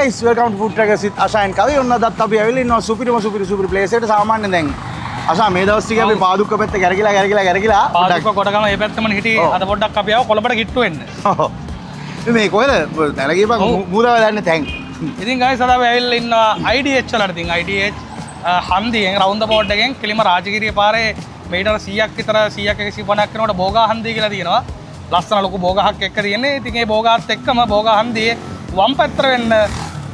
guys, welcome to Food Trackers with Asha and Kavi. ඔන්නදත් අපි ඇවිල්ලා ඉන්නවා සුපිරි place එකට. සාමාන්‍යයෙන් දැන් අසා මේ දවස් ටික අපි පාදුක්ක පැත්ත ගැරකිලා පාදුක්ක කොට ගම මේ පැත්තමනේ හිටියේ. අද පොඩ්ඩක් අපි ආව කොළඹට කිට්ටු වෙන්න. ඔව්. මේ කොහෙද? දැන ගියපන් මූදාව දන්නේ තැන්. ඉතින් guys අද අපි ඇවිල්ලා ඉන්නවා IDH වලට. ඉතින් IDH හන්දියෙන් රවුන්ඩ් බෝඩ් එකෙන් කිලිම රාජගිරිය පාරේ මීටර 100ක් විතර 100ක් 150ක් යනකොට බෝගා හන්දිය කියලා තියෙනවා. ලස්සන ලොකු බෝගහක් එක්ක තියෙන්නේ. ඉතින් මේ බෝගාත් එක්කම බෝගා හන්දියේ වම් පැත්තට වෙන්න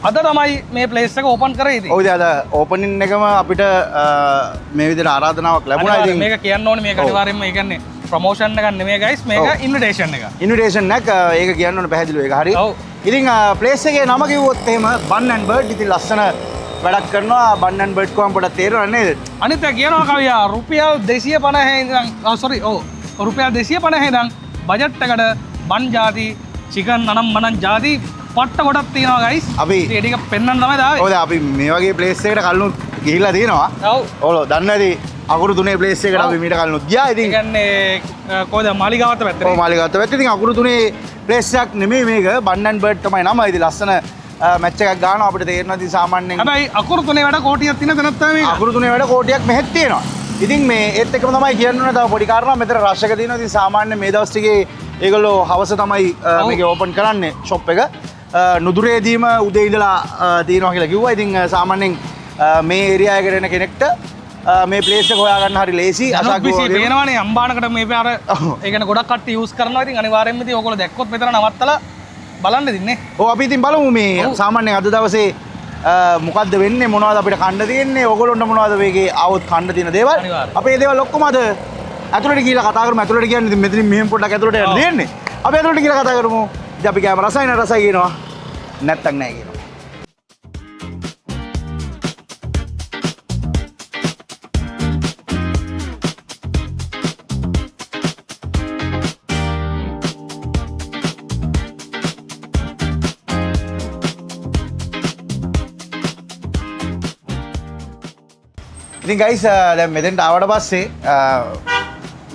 අද තමයි මේ ප්ලේස් එක ඕපන් කරේ ඉතින්. ඔව් ඉතින් අද ඕපනින් එකම අපිට මේ විදිහට ආරාධනාවක් ලැබුණා. ඉතින් මේක කියන්න ඕනේ මේක අනිවාර්යයෙන්ම ඒ කියන්නේ ප්‍රොමෝෂන් එකක් නෙමෙයි guys මේක ඉන්විටේෂන් එක. ඉන්විටේෂන් එක ඒක කියන්න ඕනේ පැහැදිලිව ඒක හරි. ඔව්. ඉතින් ප්ලේස් එකේ නම කිව්වොත් එහෙම බන් ඇන්ඩ් බර්ඩ්. ඉතින් ලස්සන වැඩක් කරනවා බන් ඇන්ඩ් බර්ඩ් කොහොම පොඩක් තේරෙනවද නේද? අනිත් කියනවා කවියා රුපියල් 250 ඉඳන් සෝරි ඔව් රුපියල් 250 ඉඳන් බජට් එකට බන් ಜಾති චිකන් අනම්මනන් ಜಾති පට්ට කොටක් තියෙනවා ගයිස්. අපි ඒ ටික පෙන්වන්න තමයි දාවේ. ඔව් දැන් අපි මේ වගේ ප්ලේස් එකකට කලින් ගිහිල්ලා තියෙනවා. ඔව්. ඔව් දන්නේ නැති අකුරු තුනේ ප්ලේස් එකකට අපි මීට කලින් ගියා. ඉතින් ඒ කියන්නේ කොහෙද මාලිගාවත පැත්තේ. ඔව් මාලිගාවත පැත්තේ. ඉතින් අකුරු තුනේ ප්ලේස් එකක් නෙමෙයි මේක බන් ඇන්ඩ් බර්ඩ් තමයි නම. ඉතින් ලස්සන මැච් එකක් ගන්නවා අපිට තේරෙනවා. ඉතින් සාමාන්‍යයෙන් හැබැයි අකුරු තුනේ වැඩ කෝටියක් තියෙන තැනක් තමයි මේක. අකුරු තුනේ වැඩ කෝටියක් මෙහෙත් තියෙනවා. ඉතින් මේ ඒත් එක්කම තමයි කියන්න ඕනේ තව පොඩි කාරණා මෙතන රෂ් එක තියෙනවා. ඉතින් සාමාන්‍යයෙන් මේ දවස් ටිකේ ඒගොල්ලෝ හවස තමයි මේක ඕපන් කරන්නේ ෂොප් එක. නුදුරේදීම උදේ ඉඳලා තියෙනවා කියලා කිව්වා. ඉතින් සාමාන්‍යයෙන් මේ ඒරියා එකට එන කෙනෙක්ට මේ ප්ලේස් එක හොයාගන්න හරි ලේසි. අසක් පේනවනේ අම්බානකට මේ අර ඒ කියන්නේ ගොඩක් කට්ටිය යූස් කරනවා. ඉතින් අනිවාර්යෙන්ම ඉතින් ඕගොල්ලෝ දැක්කොත් මෙතන නවත්තලා බලන්න දින්නේ. ඔව් අපි ඉතින් බලමු මේ සාමාන්‍යයෙන් අද දවසේ මොකද්ද වෙන්නේ මොනවද අපිට කන්න තියෙන්නේ ඔයගොල්ලොන්ට මොනවද මේකේ આવොත් කන්න තියෙන දේවල් අපි මේ දේවල් ඔක්කොම අද ඇතුළට ගිහලා කතා කරමු. ඇතුළට කියන්නේ ඉතින් මෙතනින් මෙහෙම පොඩ්ඩක් ඇතුළට යන්න දෙන්නේ. අපි ඇතුළට ගිහලා කතා කරමු. ඉතින් අපි කැම රසයි කියනවා නැත්තම් නෑ කියනවා. ඉතින් ගයිස් දැන් මෙතෙන්ට ආවට පස්සේ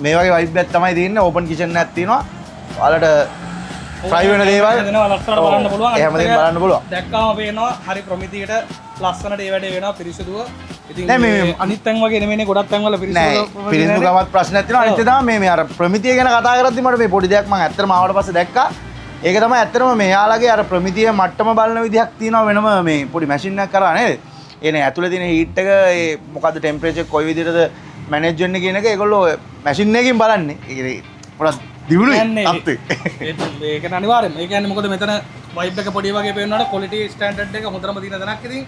මේ වගේ වයිබ් එකක් තමයි තියෙන්නේ. ඕපන් කිචන් එකක් තියෙනවා. ඔයාලට ෆ්‍රයි වෙන දේවල් දෙනවා ලස්සනට බලන්න පුළුවන්. එහෙමදෙන් බලන්න පුළුවන්. දැක්කාම පේනවා හරි ප්‍රමිතියට ලස්සනට ඒ වැඩේ වෙනවා පිරිසිදුව. ඉතින් නෑ මේ අනිත් තැන් වගේ නෙමෙයිනේ ගොඩක් තැන් වල පිරිසිදුව. පිරිසිදු ගමත් ප්‍රශ්නයක් තියෙනවා. අනිත් තමයි මේ අර ප්‍රමිතිය ගැන කතා කරද්දි මට මේ පොඩි දෙයක් මම ඇත්තටම ආවට පස්සේ දැක්කා. ඒක තමයි ඇත්තටම මෙයාලගේ අර ප්‍රමිතිය මට්ටම බලන විදිහක් තියෙනවා වෙනම මේ පොඩි මැෂින් එකක් කරා නේද? එනේ ඇතුලේ තියෙන හීට් එක ඒ මොකද්ද ටෙම්පරේචර් කොයි විදිහටද මැනේජ් වෙන්නේ කියන එක ඒගොල්ලෝ මැෂින් එකකින් බලන්නේ. ඒක පොඩක් දියුණුයි අත්තේ. ඒක අනිවාර්යයෙන්ම. ඒ කියන්නේ මොකද මෙතන වයිබ් එක පොඩි වගේ පේනවනේ ක්වොලිටි ස්ටෑන්ඩඩ් එක හොඳටම තියෙන තැනක්. ඉතින්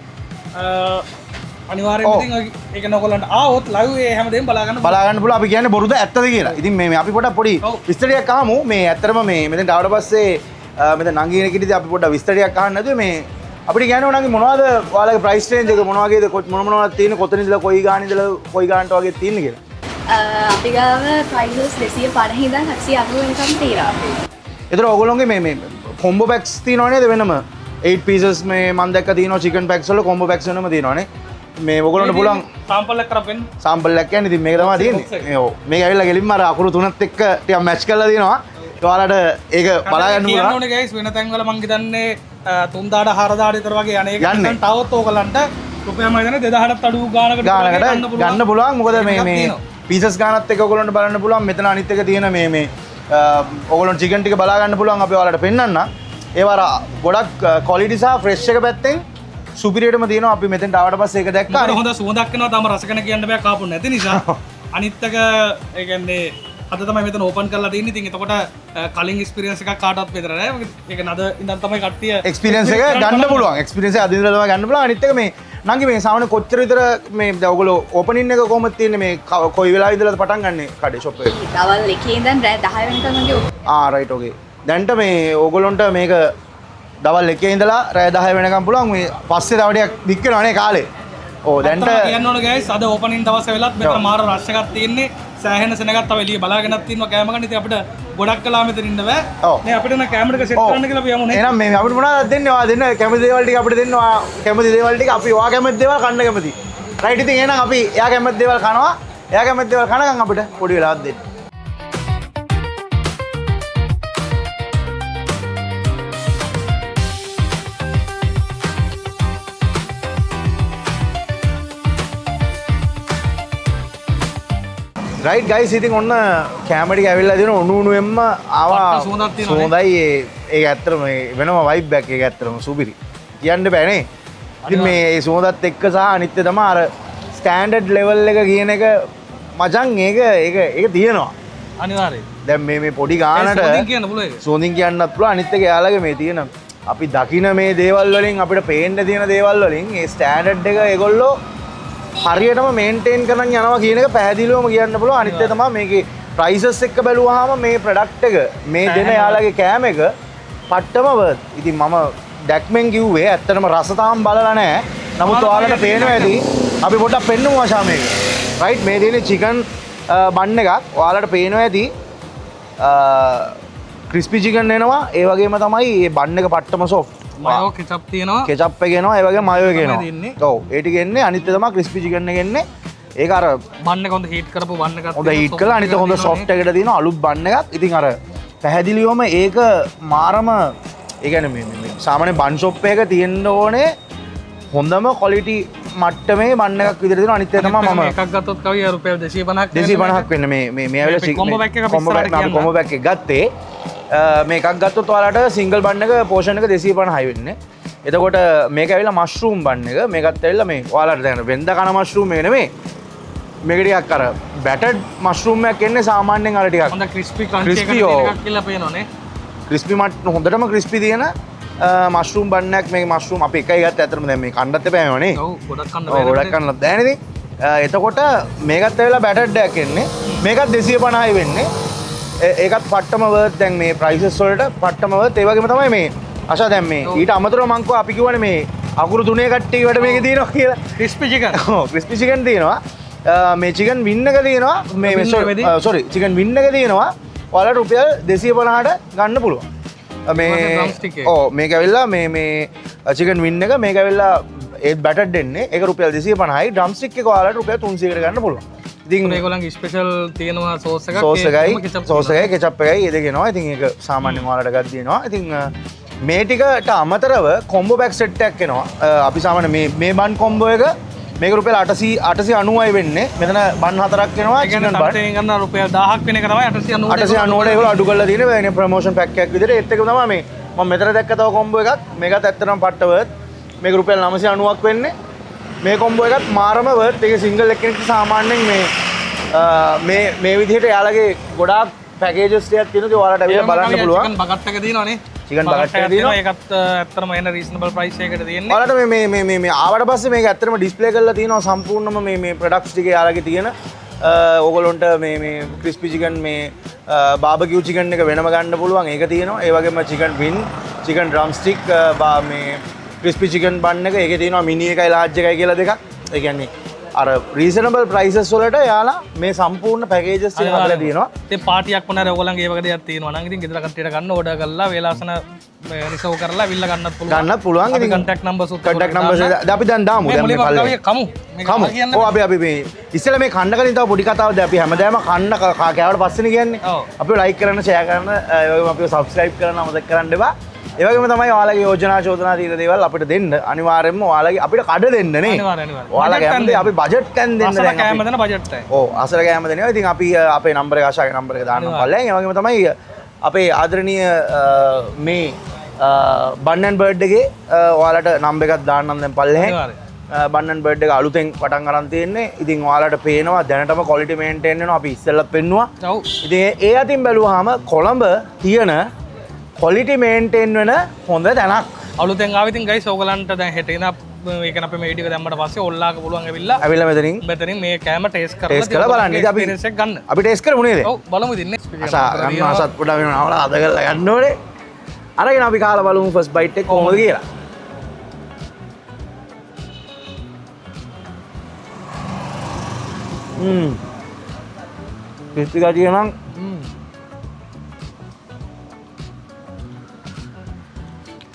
අනිවාර්යයෙන්ම ඉතින් ඒක නෝගලන්ට ආවොත් ලයිව් ඒ හැමදේම බලා ගන්න පුළුවන්. අපි කියන්නේ බොරුද ඇත්තද කියලා. ඉතින් මේ අපි පොඩක් පොඩි විස්තරයක් අහමු. මේ ඇත්තටම මේ මෙතෙන්ට ආවට පස්සේ මෙතන නංගින කිටිදී අපි පොඩක් විස්තරයක් අහන්න නැතුව මේ අපිට කියන්නේ උනන්ගේ මොනවද ඔයාලගේ ප්‍රයිස් රේන්ජ් එක මොන වගේද මොනවද තියෙන්නේ කොතන ඉඳලා කොයි ගාන ඉඳලා කොයි ගානට වගේ තියෙන්නේ කියලා. අපි ගාව ප්‍රයිස් 250 ඉඳන් 790 වෙනකම් තියෙනවා. ඒතර ඔයගොල්ලෝගේ මේ කොම්බෝ පැක්ස් තියෙනව නේද වෙනම 8 pieces මේ මම දැක්ක තියෙනවා chicken packs වල කොම්බෝ පැක්ස් වෙනම තියෙනවනේ. මේ ඔයගොල්ලන්ට පුළුවන් සාම්පල් එකක් කරපෙන්න. සාම්පල් එකක් කියන්නේ ඉතින් මේක තමයි තියෙන්නේ. ඔව් මේක ඇවිල්ලා ගෙලින්ම අර අකුරු තුනත් එක්ක ටිකක් මැච් කරලා තියෙනවා. ඔයාලට ඒක බලා ගන්න පුළුවන්. කියන්න ඕනේ guys වෙන තැන් වල මං හිතන්නේ 3000 4000 විතර වගේ අනේක ගන්න තවත් ඕගලන්ට රුපියල් මම හිතන්නේ 2000ට අඩු ගානකට ගන්න පුළුවන්. මොකද මේ පීසස් ගානත් එක්ක ඔයගොල්ලන්ට බලන්න පුළුවන්. මෙතන අනිත් එක තියෙන මේ ඔයගොල්ලන්ට චිකන් ටික බලා ගන්න පුළුවන්. අපි ඔයාලට පෙන්නන්න. ඒවා ගොඩක් ක්වොලිටි සහ ෆ්‍රෙෂ් එක පැත්තෙන් සුපිරියටම තියෙනවා. අපි මෙතෙන්ට ආවට පස්සේ ඒක දැක්කා. හොඳ සුවඳක් එනවා. තාම රස ගැන කියන්න බෑ කාපු නැති නිසා. අනිත් එක ඒ කියන්නේ අද තමයි මෙතන ඕපන් කරලා තියෙන්නේ. ඉතින් එතකොට කලින් එක්ස්පීරියන්ස් එකක් කාටවත් විතර නෑ. ඒක නද ඉඳන් තමයි කට්ටිය එක්ස්පීරියන්ස් එක ගන්න පුළුවන්. එක්ස්පීරියන්ස් එක අද ඉඳලා තමයි ගන්න පුළුවන්. අනිත් එක මේ නංගි මේ සාමාන්‍ය කොච්චර විතර මේ දැන් ඔයගොල්ලෝ ඕපනින් එක කොහොමද තියෙන්නේ මේ කොයි වෙලාවෙ ඉඳලාද පටන් ගන්නෙ කඩේ ෂොප් එක? දවල් 1 ඉඳන් රෑ 10 වෙනකම් වගේ. Right okay. දැන්ට මේ ඕගොල්ලොන්ට මේක දවල් 1 ඉඳලා රෑ 10 වෙනකම් පුළුවන්. මේ පස්සේ තව ටිකක් දික් වෙනවනේ කාලේ. ඕ දැන්ට කියන්න ඕනේ ගයිස් අද ඕපනින් දවසේ වෙලත් මෙතන මාර රෂ් එකක් තියෙන්නේ. සෑහෙන සෙනගක් තව එළිය බලාගෙනත් තියෙනවා කැම ගන්න. ඉතින් අපිට ගොඩක් කලා මෙතන ඉන්න බෑ. මේ අපිට නම් කැමරේක සෙට් කරන්න කියලා අපි යමු නේ. එහෙනම් මේ අපිට මොනවද දෙන්නේ? ඔයා දෙන්න කැමති දේවල් ටික අපිට දෙන්න. ඔයා කැමති දේවල් ටික අපි ඔයා කැමති දේවල් කන්න කැමති. රයිට් ඉතින් එහෙනම් අපි එයා කැමති දේවල් කනවා. එයා කැමති දේවල් කනකම් අපිට පොඩි වෙලාවක් දෙන්න. රයිට් ගයිස් ඉතින් ඔන්න කැමරි ඇවිල්ලා දෙන උණුවෙන්ම ආවා පට්ට සුවඳක් තියෙනවනේ. සුවඳයි ඒක ඇත්තටම වෙනම වයිබ් එකක් ඒක ඇත්තටම සුපිරි කියන්න බෑනේ ඉතින් මේ සුවඳත් එක්ක සහ අනිත් තමයි අර ස්ටෑන්ඩඩ් ලෙවල් එක කියන එක මචං ඒක තියෙනවා අනිවාර්යයෙන්. දැන් මේ පොඩි ගානට සුවඳින් කියන්න පුළුවන් ඒක. සුවඳින් කියන්නත් පුළුවන් අනිත් එක එයාලගේ මේ තියෙන අපි දකින මේ දේවල් වලින් අපිට පේන්න තියෙන දේවල් වලින් ඒ ස්ටෑන්ඩඩ් එක ඒගොල්ලෝ හරියටම මේන්ටේන් කරන් යනවා කියන එක පැහැදිලිවම කියන්න පුළුවන් අනිත් එක තමයි මේකේ ප්‍රයිසස් එක්ක බැලුවාම මේ ප්‍රොඩක්ට් එක මේ දෙන යාලගේ කෑම එක පට්ටම වර්ත්. ඉතින් මම ඩැක්මෙන් කිව්වේ ඇත්තටම රස තාම බලලා නැහැ. නමුත් ඔයාලට පේනවා ඇති අපි පොඩ්ඩක් පෙන්නමු ආශා මේක. රයිට් මේ තියෙන්නේ චිකන් බන් එකක්. ඔයාලට පේනවා ඇති ක්‍රිස්පි චිකන් එනවා. ඒ වගේම තමයි මේ බන් එක පට්ටම සොෆ්ට්. මයෝ කෙචප් තියෙනවා. කෙචප් එක එනවා. ඒ වගේම මයෝ එක තමයි දෙන්නේ. එනවා. ඔව් ඒ ටික එන්නේ. අනිත් එක තමයි ක්‍රිස්පි චිකන් එක එන්නේ. ඒක අර බන් එක හොඳ හීට් කරපු බන් එකක්. හොඳ හීට් කරලා අනිත් හොඳ සොෆ්ට් එකකට තියෙන අලුත් බන් එකක්. ඉතින් අර පැහැදිලිවම ඒක මාරම ඒ කියන්නේ මේ සාමාන්‍ය බන් ෂොප් එකක තියෙන්න ඕනේ හොඳම ක්වොලිටි මට්ටමේ බන් එකක් විදිහට දෙනවා. අනිත් එක තමයි මම එකක් ගත්තොත් කවිය රුපියල් 250ක් 250ක් වෙන්න මේ ඇවිල්ලා කොම්බෝ පැක් එක අපි ඉස්සරහට කියන්න. කොම්බෝ පැක් එක ගත්තේ මේ එකක් ගත්තොත් ඔයාලට සිංගල් බන් එක පෝෂන් එක 250යි වෙන්නේ. එතකොට මේක ඇවිල්ලා මෂ්රූම් බන් එක මේකත් ඇවිල්ලා මේ ඔයාලට දැන් වෙන්ද කන මෂ්රූම් එක නෙමෙයි මේක ටිකක් අර බැටඩ් මෂ්රූම් එකක් එන්නේ සාමාන්‍යයෙන් අර ටිකක් හොඳ ක්‍රිස්පි ක්‍රන්චි එකක් crispy, තියෙන ඔව්. එකක් කියලා පේනවනේ. ක්‍රිස්පි හොඳටම ක්‍රිස්පි තියෙන මෂ්රූම් බන් එකක් මේක මෂ්රූම් අපි එකයි ගත්ත ඇත්තටම දැන් මේ කන්නත් එපානේ ඔව් ගොඩක් කන්න ඔව් ගොඩක් කන්නත් බෑනේ ඉතින් එතකොට මේකත් ඇවිල්ලා බැටඩ් එකක් එන්නේ මේකත් 250යි වෙන්නේ ඒකත් පට්ටම වර්ත් දැන් මේ ප්‍රයිසස් වලට පට්ටම වර්ත් ඒ වගේම තමයි මේ ආශා දැන් මේ ඊට අමතරව මං කිව්වා අපි කිව්වනේ මේ අකුරු තුනේ කට්ටිය වැඩ මේකේ තියෙනවා කියලා ක්‍රිස්පි චිකන්. ඔව් ක්‍රිස්පි චිකන් තියෙනවා මේ චිකන් වින් එක තියෙනවා මේ සෝරි චිකන් වින් එක තියෙනවා ඔයාලට රුපියල් 250ට ගන්න පුළුවන් මේ drumstick එක. ඔව් මේක ඇවිල්ලා මේ චිකන් වින් එක මේක ඇවිල්ලා ඒත් බැටඩ් දෙන්නේ ඒක රුපියල් 250යි ඩ්‍රම් ස්ටික් එක ඔයාලට රුපියල් 300කට ගන්න පුළුවන් ඉතින් මේගොල්ලන්ගේ ස්පෙෂල් තියෙනවා සෝස් එකක්. සෝස් ඒකම එකයි ketchup සෝස් එකයි කෙචප් එකයි ඒ දෙක එනවා ඉතින් ඒක සාමාන්‍යයෙන් ඔයාලට ගන්න තියෙනවා ඉතින් මේ ටිකට අමතරව කොම්බෝ පැක් සෙට් එකක් එනවා අපි සාමාන්‍ය මේ බන් කොම්බෝ එක මේක රුපියල් 890යි වෙන්නේ මෙතන බන් හතරක් එනවා ඒ කියන්නේ චිකන් බන් සම්පූර්ණයෙන් ගන්න රුපියල් 1000ක් වෙන එක තමයි 890. 890ට ඒගොල්ලෝ අඩු කරලා තියෙන වෙන ප්‍රොමෝෂන් පැක් එකක් විදිහට ඒත් එක තමයි මේ මම මෙතන දැක්ක තව කොම්බෝ එකක් මේකත් ඇත්තටම පට්ට වර්ත් මේක රුපියල් 990ක් වෙන්නේ මේ කොම්බෝ එකත් මාරම වර්ත් ඒක සිංගල් එකෙනෙක් සාමාන්‍යයෙන් මේ විදිහට යාළගේ ගොඩාක් පැකේජස් ටිකක් තියෙනවා ඔයාලට ඇවිල්ලා බලන්න පුළුවන් චිකන් බකට් එක තියෙනවනේ. චිකන් බකට් එක තියෙනවා ඒකත් ඇත්තටම එන රීසනබල් ප්‍රයිස් එකකට තියෙන්නේ. ඔයාලට මේ ආවට පස්සේ මේක ඇත්තටම ඩිස්ප්ලේ කරලා තියෙනවා සම්පූර්ණම මේ ප්‍රොඩක්ට්ස් ටික යාළගේ තියෙන ඕගොල්ලොන්ට මේ ක්‍රිස්පි චිකන් මේ බාබකියු චිකන් එක වෙනම ගන්න පුළුවන් ඒක තියෙනවා ඒ වගේම chicken win chicken drum stiff මේ ක්‍රිස්පි චිකන් බන් එක ඒකේ තියෙනවා මිනි එකයි ලාර්ජ් එකයි කියලා දෙකක් ඒ කියන්නේ අර රීසනබල් ප්‍රයිසස් වලට යාලා මේ සම්පූර්ණ පැකේජස් ටික හදලා තියෙනවා ඉතින් පාටියක් වුණාර ඔයගොල්ලන්ගේ ඒ වගේ දෙයක් තියෙනවා නම් ඉතින් ගෙදර කට්ටියට ගන්න ඕඩර් කරලා වේලාසන රිසර්ව් කරලා විල්ල ගන්නත් පුළුවන්. ගන්නත් පුළුවන් අපි ඉතින් contact numbers උත් contact numbers අපි දැන් දාමු දැන් මේ පල්ලේ කමු. කමු ඔව් අපි මේ ඉස්සෙල්ලා මේ කන්න කලින් තව පොඩි කතාවක් අපි හැමදාම කන්න කෑවට පස්සේනේ කියන්නේ ඔව්. අපි ලයික් කරන්න ෂෙයා කරන්න ඒ වගේම අපිව සබ්ස්ක්‍රයිබ් කරන්න අමතක කරන්න එපා ඒ වගේම තමයි ඔයාලගේ යෝජනා චෝදනා තියෙන දේවල් අපිට දෙන්න අනිවාර්යයෙන්ම ඔයාලගේ අපිට කඩ දෙන්න නේ අනිවාර්යයෙන්. ඔයාලගේ හැමදේ අපි බජට් කන් දෙන්න අසල දැන් කෑම අපි දෙන බජට් එක. ඔව් අසල කෑම දෙනවා ඉතින් අපි අපේ නම්බර එක ආශාගේ නම්බර එක දාන්න පල්ලෙන් ඒ වගේම තමයි අපේ ආදරණීය මේ බන් ඇන්ඩ් බර්ඩ් එකේ ඔයාලට නම්බර එකක් දාන්නම් දැන් පල්ලෙහෙන් බන් ඇන්ඩ් බර්ඩ් එක අලුතෙන් පටන් අරන් තියෙන්නේ ඉතින් ඔයාලට පේනවා දැනටම ක්වොලිටි මේන්ටේන් වෙනවා අපි ඉස්සෙල්ලත් පෙන්නුවා ඔව්. ඉතින් ඒ අතින් බැලුවාම කොළඹ තියෙන ක්වොලිටි මේන්ටේන් වෙන හොඳ තැනක් අලුතෙන් ආව ඉතින් ගයිස් ඕගලන්ට දැන් හෙට ඉඳන් මේක අපේ මේ වීඩියෝ එක දැම්මට පස්සේ ඔල්ලාක පුළුවන් ඇවිල්ලා ඇවිල්ලා මෙතනින් මේ කෑම ටේස්ට් කරලා ටේස්ට් කරලා බලන්න ඉතින් අපි experience එක ගන්න. අපි ටේස්ට් කරමු නේද ඔව් බලමු ඉතින් නේ. අසා ගන්න අසත් පොඩ වෙනවල අද කරලා ගන්න ඕනේ අරගෙන අපි කාලා බලමු ෆස්ට් බයිට් එක කොහොමද කියලා ක්‍රිස්පි ගතිය නම්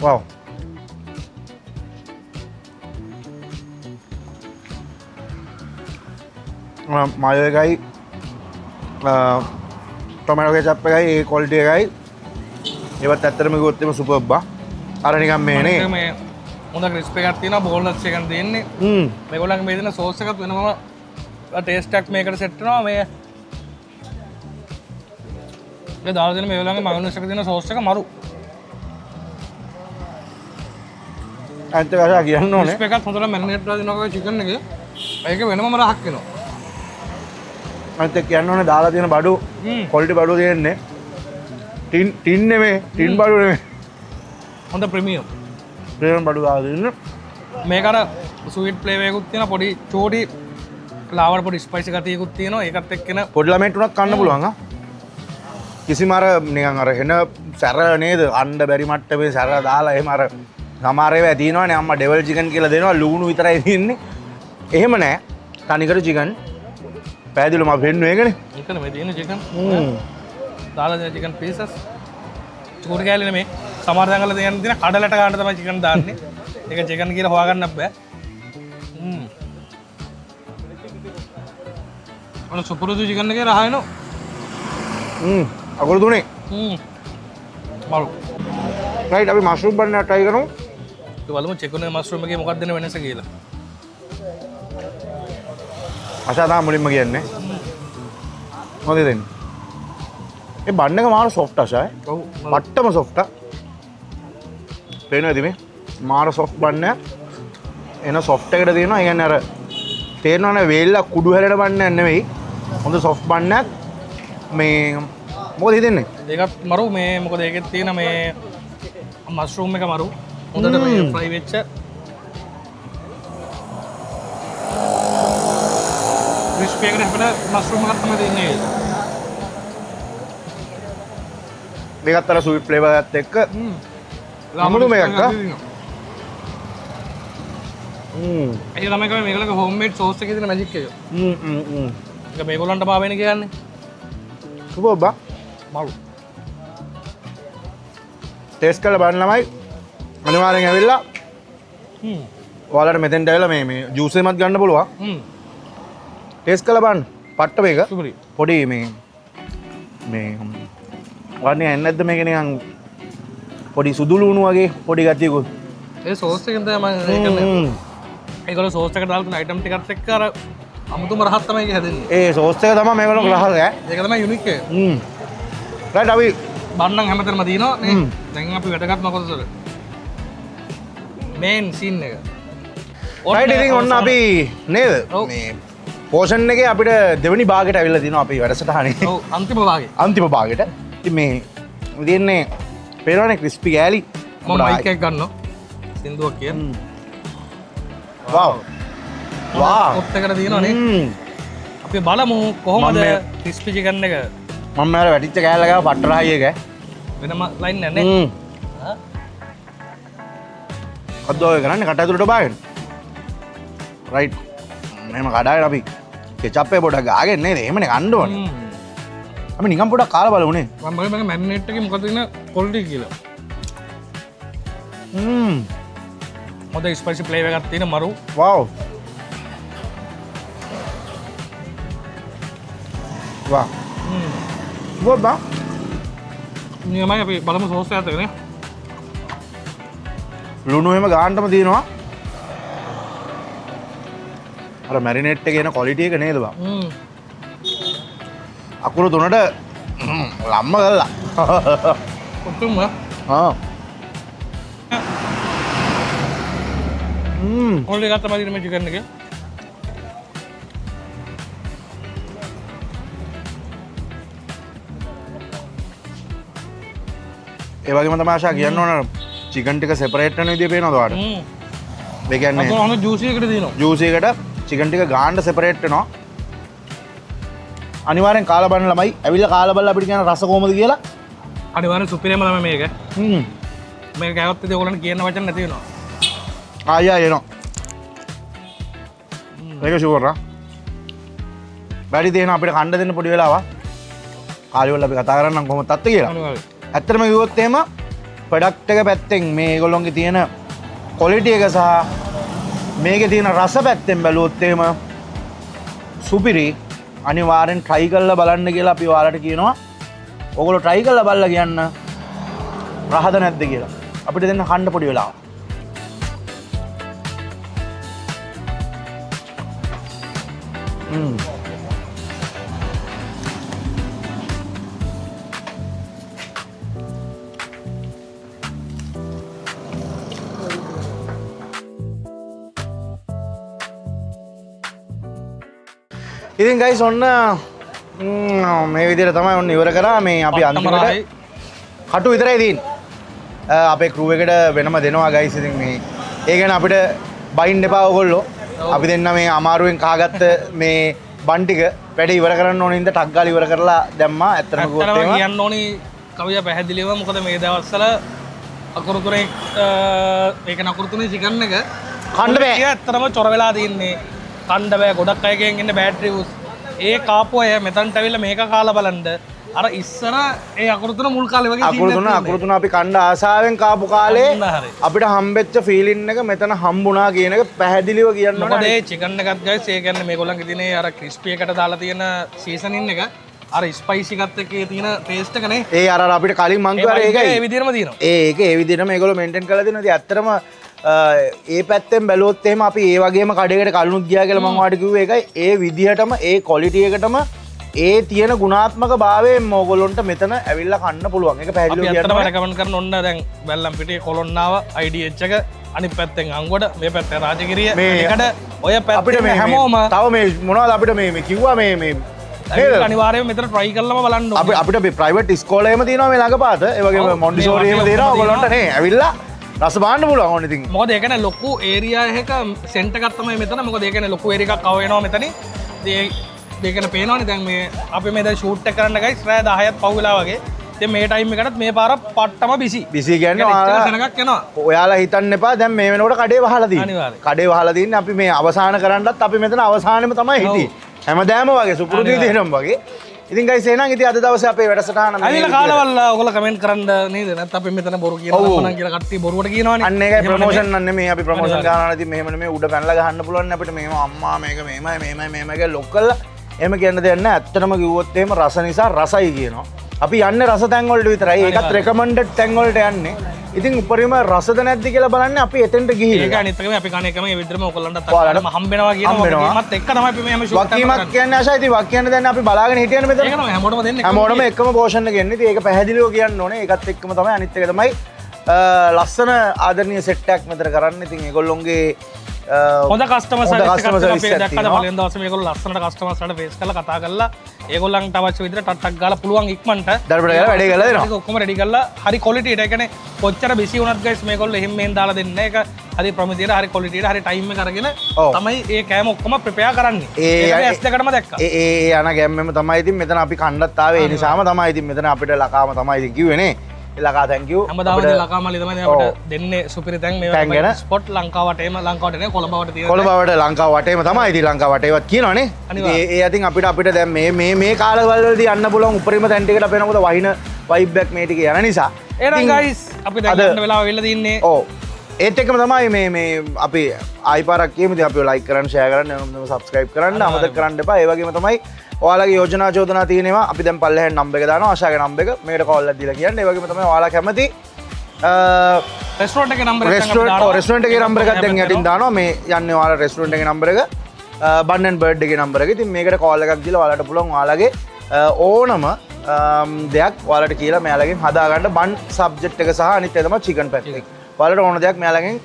වව් මයෝ එකයි ටොමැටෝ කෙචප් එකයි ඒ ක්වොලිටි එකයි ඒවත් ඇත්තටම කිව්වොත් එම සුපර්බ් අර නිකන් මේනේ මේ හොඳ ක්‍රිස්පි එකක් තියෙනවා බෝල්නට්ස් එකක් දෙන්නේ මේගොල්ලන්ගේ මේ දෙන සෝස් එකත් වෙනම ටේස්ට් එකක් මේකට සෙට් වෙනවා මේ ඒ දාලා දෙන මේ වෙලාවේ මයොනයිස් එක තියෙන සෝස් එක මරු. ඇත්ත කතා කියන්න ඕනේ. ස්පෙක් එකත් හොඳට මැරිනේට් කරලා දෙනවා චිකන් එකේ. ඒක වෙනමම රහක් වෙනවා. ඇත්ත කියන්න ඕනේ දාලා තියෙන බඩු ක්වොලිටි බඩු තියෙන්නේ. ටින් නෙමෙයි, ටින් බඩු නෙමෙයි. හොඳ ප්‍රීමියම්. ප්‍රීමියම් බඩු දාලා දෙන්න. මේක අර ස්වීට් ෆ්ලේවර් එකකුත් තියෙනවා පොඩි චෝටි ලාවට පොඩි ස්පයිසි ගතියකුත් තියෙනවා. ඒකත් එක්කන පොඩි ළමයින්ට උනත් කන්න පුළුවන් ආ. කිසිම අර නිකන් අර එන සැර නේද? අඬ බැරි මට්ටමේ සැර දාලා එහෙම අර සමහර ඒවා තියෙනවානේ අම්මා ඩෙවල් චිකන් කියලා දෙනවා ලුණු විතරයි තියෙන්නේ. එහෙම නෑ. තනිකර චිකන්. පැහැදිලිවම අපි වෙන්නේ ඒකනේ. ඒකනේ මේ තියෙන චිකන්. දාලා දෙන චිකන් පීසස්. චූටි කෑල්ල නෙමේ. සමහර තැන්වල තියෙන කඩලට ගන්න තමයි චිකන් දාන්නේ. ඒක චිකන් කියලා හොයාගන්නත් බෑ. ඔන්න සුපුරුදු චිකන් එකේ රහ එනවා. අකුරු තුනේ. මරු. රයිට් අපි මෂ්රූම් බන් එක try කරමු. ඒ වලම චිකන් එක මෂ්රූම් එකේ මොකක්ද දෙන වෙනස කියලා. අසා තමයි මුලින්ම කියන්නේ. මොකද දෙන්නේ? ඒ බන් එක මාර soft අසා. ඔව්. මට්ටම soft. පේනවද මේ? මාර soft බන් එක. එන soft එකට තියෙනවා. ඒ කියන්නේ අර තේරෙනවනේ වේල්ලා කුඩු හැලෙන බන් එක නෙවෙයි. හොඳ soft බන් එකක්. මේ මොකද හිතෙන්නේ? ඒකත් මරු මේ මොකද ඒකෙත් තියෙන මේ මෂ්රූම් එක මරු. හොඳට මේ ෆ්‍රයි වෙච්ච ක්‍රිස්පි එකට අපිට මෂ්රූම් එකක් තමයි දෙන්නේ. මේකත් අර ස්වීට් ෆ්ලේවර් එකත් එක්ක අමුතු මේකක් ආ. ඒ ළමයි කම මේගොල්ලන්ගේ හෝම්මේඩ් සෝස් එකේ තියෙන මැජික් එක. ඒක මේගොල්ලන්ට පාවෙන්නේ කියන්නේ. සුපර් බා. මරු. ටේස්ට් කරලා බලන්න ළමයි. අනිවාර්යෙන් ඇවිල්ලා ඔයාලට මෙතෙන්ට ඇවිල්ලා මේ ජූස් එකමත් ගන්න පුළුවන්. ටේස්ට් කරලා බලන්න. පට්ට මේක. සුපරි. පොඩි මේ වන්නේ නැද්ද මේක නිකන් පොඩි සුදු ලුණු වගේ පොඩි ගතියකුත්. ඒ සෝස් එකෙන් තමයි මම ඒක කරන්නේ. ඒගොල්ලෝ සෝස් එකට දාලා තියෙන අයිටම් ටිකත් එක්ක අර අමුතුම රහක් තමයි ඒක හැදෙන්නේ. ඒ සෝස් එක තමයි මේගොල්ලෝ ගහලා ඈ. ඒක තමයි යුනික් එක. රයිට් අපි බන්නම් හැමතැනම තියෙනවා නේ. දැන් අපි වැඩගත් මොකදද? මේන් සීන් එක. රයිට් ඉතින් ඔන්න අපි නේද මේ පෝෂන් එකේ අපිට දෙවෙනි භාගයට ඇවිල්ලා තිනවා අපි වැඩසටහනේ. ඔව් අන්තිම භාගේ. අන්තිම භාගයට. ඉතින් මේ තියෙන්නේ පේනවනේ ක්‍රිස්පි ගෑලි. මම මයික් එකක් ගන්නවා. සින්දුවක් කියන. වාව්. වාව්. කොත් එකට තියෙනවා නේ. අපි බලමු කොහොමද ක්‍රිස්පි චිකන් එක. මම මම වැටිච්ච කෑල්ල ගාව පට්ටරහයි එක. වෙනම ලයින් නැහැ නේ. මොකද්ද ඔය කරන්නේ කට ඇතුළට බාගෙන? රයිට්. මෙහෙම කඩාගෙන අපි කෙචප් එක පොඩක් ගාගෙන නේද? එහෙමනේ කන්න ඕනේ. අපි නිකන් පොඩක් කාලා බලමුනේ. මම බලමු මැරිනේට් එකේ මොකද තියෙන ක්වොලිටි කියලා. හොඳ ස්පයිසි ෆ්ලේවර් එකක් තියෙන මරු. වව්. වා. බොබ්බා. නියමයි අපි බලමු සෝස් එකත් එක්ක නේ. ලුණු එහෙම ගාන්නම තියෙනවා. අර මැරිනේට් එකේ එන ක්වොලිටි එක නේද බං? අකුරු තුනට ලම්ම කරලා. කොතුම ඔල්ලේ ගත්ත මදින මේ චිකන් එකේ. ඒ වගේම තමයි ආශා කියන්න ඕන චිකන් ටික සෙපරේට් කරන විදිය පේනවද ඔයාලට? ඒ කියන්නේ අතන හොඳ ජූසි එකකට දිනවා. ජූසි එකට චිකන් ටික ගාන්න සෙපරේට් වෙනවා. අනිවාර්යෙන් කාලා බලන්න ළමයි. ඇවිල්ලා කාලා බලලා අපිට කියන රස කොහමද කියලා. අනිවාර්යෙන් සුපිරියම තමයි මේක. මේක කෑවොත් ඉතින් ඔයගොල්ලන්ට කියන්න වචන නැති වෙනවා. ආයෙ එනවා. ඒක ෂුවර් ආ. බැරි දෙන අපිට කන්න දෙන්න පොඩි වෙලාවක්. කාලිවල අපි කතා කරන්නම් කොහොමද තත්ත්වය කියලා. අනිවාර්යෙන්. ඇත්තටම කිව්වොත් එහෙම ප්‍රොඩක්ට් එක පැත්තෙන් මේ ඒගොල්ලොන්ගේ තියෙන ක්වොලිටි එක සහ මේකේ තියෙන රස පැත්තෙන් බැලුවොත් එහෙම සුපිරි. අනිවාර්යෙන් try කරලා බලන්න කියලා අපි ඔයාලට කියනවා. ඔයගොල්ලෝ try කරලා බලලා කියන්න රහද නැද්ද කියලා. අපිට දෙන්න කන්න පොඩි වෙලාවක්. ඉතින් ගයිස් ඔන්න මේ විදිහට තමයි ඔන්න ඉවර කරා මේ අපි අන්තිමට කටු විතරයි තියෙන්නේ. අපේ ක්‍රූ එකට වෙනම දෙනවා ගයිස්. ඉතින් මේ ඒ ගැන අපිට බයින් එපා ඔයගොල්ලෝ. අපි දෙන්න මේ අමාරුවෙන් කහගත්ත මේ බන් ටික වැඩ ඉවර කරන්න ඕන ඉඳ ටක් ගාලා ඉවර කරලා දැම්මා. ඇත්තටම කිව්වොත් එහෙම කියන්න ඕනි කවිය පැහැදිලිව මොකද මේ දවස්වල අකුරු තුනේ ඒක නකුරු තුනේ චිකන් එක කන්න බෑ. ඇත්තටම චොර වෙලා තින්නේ. කන්න බෑ. ගොඩක් අයගෙන් ඉන්න බෑඩ් රිව්ස්. ඒ කාපු අය මෙතනට ඇවිල්ලා මේක කාලා බලන්න. අර ඉස්සර ඒ අකුරු තුන මුල් කාලේ වගේ අකුරු තුන අපි කණ්ඩ ආසාවෙන් කාපු කාලේ අපිට හම්බෙච්ච ෆීලින් එක මෙතන හම්බුණා කියන එක පැහැදිලිව කියන්න ඕනේ. මොකද ඒ චිකන් එකත් ගයිස් ඒ කියන්නේ මේගොල්ලන්ගේ තියෙන අර ක්‍රිස්පි එකට දාලා තියෙන සීසනින් එක අර ස්පයිසි එකත් එක්කේ තියෙන ටේස්ට් එක නේ. ඒ අර අපිට කලින් මං කිව්වා ඒකයි. ඒ විදිහටම තියෙනවා. ඒක ඒ විදිහටම මේගොල්ලෝ මේන්ටේන් කරලා තියෙනවා. ඉතින් ඇත්තටම ඒ පැත්තෙන් බැලුවොත් එහෙම අපි ඒ වගේම කඩේකට කලුණුත් ගියා කියලා මම ඔයාලට කිව්වේ ඒකයි. ඒ විදිහටම ඒ ක්වොලිටි එකටම ඒ තියෙන ගුණාත්මක භාවයෙන් ඕගොල්ලොන්ට මෙතන ඇවිල්ලා කන්න පුළුවන්. ඒක පැහැදිලිව කියන්න ඕනේ. අපි රෙකමන්ඩ් කරන ඔන්න දැන් බැල්ලම් පිටේ කොළොන්නාව IDH එක අනිත් පැත්තෙන් අංගොඩ මේ පැත්තේ රාජගිරිය මේකට ඔය පැත්තේ මේ හැමෝම තව මේ මොනවද අපිට මේ කිව්වා මේ අනිවාර්යයෙන් මෙතන try කරලම බලන්න ඕනේ. අපිට මේ ප්‍රයිවට් ඉස්කෝලේම තියෙනවා මේ ළඟපාත. ඒ වගේම මොන්ටිසෝරි එහෙම තියෙනවා. ඕගොල්ලොන්ට නේ ඇවිල්ලා රස බලන්න පුළුවන් ඕනේ ඉතින්. මොකද ඒ කියන්නේ ලොකු ඒරියා එකක සෙන්ටර් එකක් තමයි මෙතන. මොකද ඒ කියන්නේ ලොකු ඒරියා එකක් කව වෙනවා මෙතන. ඒකන පේනවනේ දැන් මේ අපි මේ දැන් ෂූට් එක කරන්න ගයිස් රෑ 10ත් පහු වෙලා වගේ. ඉතින් මේ ටයිම් එකටත් මේ පාර පට්ටම බිසි. බිසි කියන්නේ සෙනගක් එනවා. ඔයාලා හිතන්න එපා දැන් මේ වෙනකොට කඩේ වහලා තියෙන්නේ. අනිවාර්යයෙන්. කඩේ වහලා තියෙන්නේ අපි මේ අවසාන කරන්නත් අපි මෙතන අවසානෙම තමයි හිටියේ. හැමදාම වගේ සුපුරුදු විදිහටම වගේ. ඉතින් ගයිස් එහෙනම් ඉතින් අද දවසේ අපේ වැඩසටහන මේ ඇවිල්ලා කාලවල ඔයගොල්ලෝ කමෙන්ට් කරන්න නේද? නැත්නම් අපි මෙතන බොරු කියනවා නම් කියලා කට්ටිය බොරුවට කියනවනේ. අන්න ඒකයි ප්‍රොමෝෂන් නම් නෙමෙයි අපි ප්‍රොමෝෂන් ගන්නවා ඉතින් මෙහෙම නෙමෙයි උඩ පැනලා ගහන්න පුළුවන් නේ අපිට මේව අම්මා මේක මෙහෙමයි කියලා ලොක් කරලා එහෙම කියන්න දෙයක් නැහැ. ඇත්තටම කිව්වොත් එහෙම රස නිසා රසයි කියනවා. අපි යන්නේ රස තැන් වලට විතරයි. ඒකත් රෙකමන්ඩඩ් තැන් වලට යන්නේ. ඉතින් උපරිම රසද නැද්ද කියලා බලන්නේ අපි එතෙන්ට ගිහිල්ලා. ඒක අනිත් එකම අපි කණ එකම මේ විදිහටම ඔයගොල්ලන්ට හම්බෙනවා කියනවා. මත් එක්ක තමයි අපි මෙහෙම ෂූට් කරන්නේ. වකීමක් කියන්නේ ආශා ඉතින් වක් කියන්නේ දැන් අපි බලාගෙන හිටියනේ මෙතන. ඒක තමයි හැමෝටම දෙන්නේ. හැමෝටම එකම පෝෂන් එක එන්නේ. ඉතින් ඒක පැහැදිලිව කියන්න ඕනේ. ඒකත් එක්කම තමයි අනිත් එක තමයි ලස්සන ආදරණීය සෙට් එකක් මෙතන කරන්න. ඉතින් ඒගොල්ලොන්ගේ හොඳ කස්ටමර් සර්විස් එකක් අපේ දැක්කද පළවෙනි දවසේ මේගොල්ලෝ ලස්සනට කස්ටමර්ස්ලාට ෆේස් කරලා කතා කරලා ඒගොල්ලන්ට අවශ්‍ය විදිහට ටට්ටක් ගාලා පුළුවන් ඉක්මනට දඩබඩ ගාලා වැඩේ කරලා දෙනවා. ඒක ඔක්කොම රෙඩි කරලා හරි ක්වොලිටි එක. ඒ කියන්නේ කොච්චර බිසි වුණත් ගයිස් මේගොල්ලෝ එහෙම මෙහෙන් දාලා දෙන්නේ නැහැ. ඒක හරි ප්‍රමිතියට හරි ක්වොලිටියට හරි ටයිම් එක අරගෙන තමයි ඒ කෑම ඔක්කොම ප්‍රිපෙයාර් කරන්නේ. ඒක S2කටම දැක්කා. ඒ යන ගැම්මෙම තමයි ඉතින් මෙතන අපි කණ්ඩත් ආවේ. ඒ නිසාම තමයි ඉතින් මෙතන අපිට ලකාම තමයි ඉතින් කිව්වේ නේ. ලකා thank you. හැමදාම ලකාමලි තමයි අපිට දෙන්නේ සුපිරි තැන් මේ ස්පොට් ලංකාවටම ලංකාවට නේ කොළඹවට තියෙන. කොළඹවට ලංකාව වටේම තමයි ඉතින් ලංකාව වටේවත් කියනවනේ. ඒ අතින් අපිට දැන් මේ කාලවල වලදී යන්න පුළුවන් උපරිම තැන් ටිකට අපේ නමුද වහින වයිබ් එකක් මේ ටික යන නිසා. එහෙනම් guys අපි දැන් යන්න වෙලාව වෙලා තින්නේ. ඔව්. ඒත් එක්කම තමයි මේ අපි ආයි පාරක් කියමු. ඉතින් අපිව like කරන්න share කරන්න subscribe කරන්න අමතක කරන්න එපා. ඒ වගේම තමයි ඔයාලගේ යෝජනා චෝදනා තියෙනවා. අපි දැන් පල්ලෙහෙන් නම්බර් එක දානවා. ආශාගේ නම්බර් එක මේකට කෝල් එකක් දීලා කියන්න. ඒ වගේම තමයි ඔයාලා කැමති රෙස්ටොරන්ට් එකේ නම්බර් එකක් අපි දානවා. රෙස්ටොරන්ට් එකේ නම්බර් එකක් දැන් යටින් දානවා. මේ යන්නේ ඔයාලා රෙස්ටොරන්ට් එකේ නම්බර එක බන් ඇන්ඩ් බර්ඩ් එකේ නම්බර එක. ඉතින් මේකට කෝල් එකක් දීලා ඔයාලට පුළුවන් ඔයාලගේ ඕනම දෙයක් ඔයාලට කියලා මෙයාලගෙන් හදාගන්න බන් සබ්ජෙක්ට් එක සහ අනිත් එක තමයි චිකන් පැට් එක. ඔයාලට ඕන දෙයක් මෙයාලගෙන්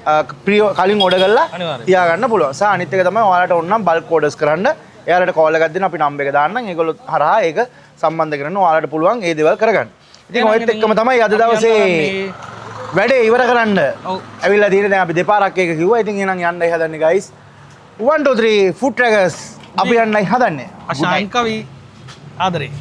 කලින් ඕඩර් කරලා තියාගන්න පුළුවන්. සහ අනිත් එක තමයි ඔයාලට ඕන නම් බල්ක් ඕඩර්ස් කරන්න එයාලට කෝල් එකක් දෙන්න අපි නම්බර් එක දාන්නම්. ඒගොල්ලෝ හරහා ඒක සම්බන්ධ කරගෙන ඔයාලට පුළුවන් ඒ දේවල් කරගන්න. ඉතින් ඔයත් එක්කම තමයි අද දවසේ වැඩේ ඉවර කරන්න ඇවිල්ලා තියෙන්නේ. දැන් අපි දෙපාරක් ඒක කිව්වා. ඉතින් එහෙනම් යන්නයි හදන්නේ guys. 1 2 3 food trackers අපි යන්නයි හදන්නේ. අශාන් කවි ආදරේ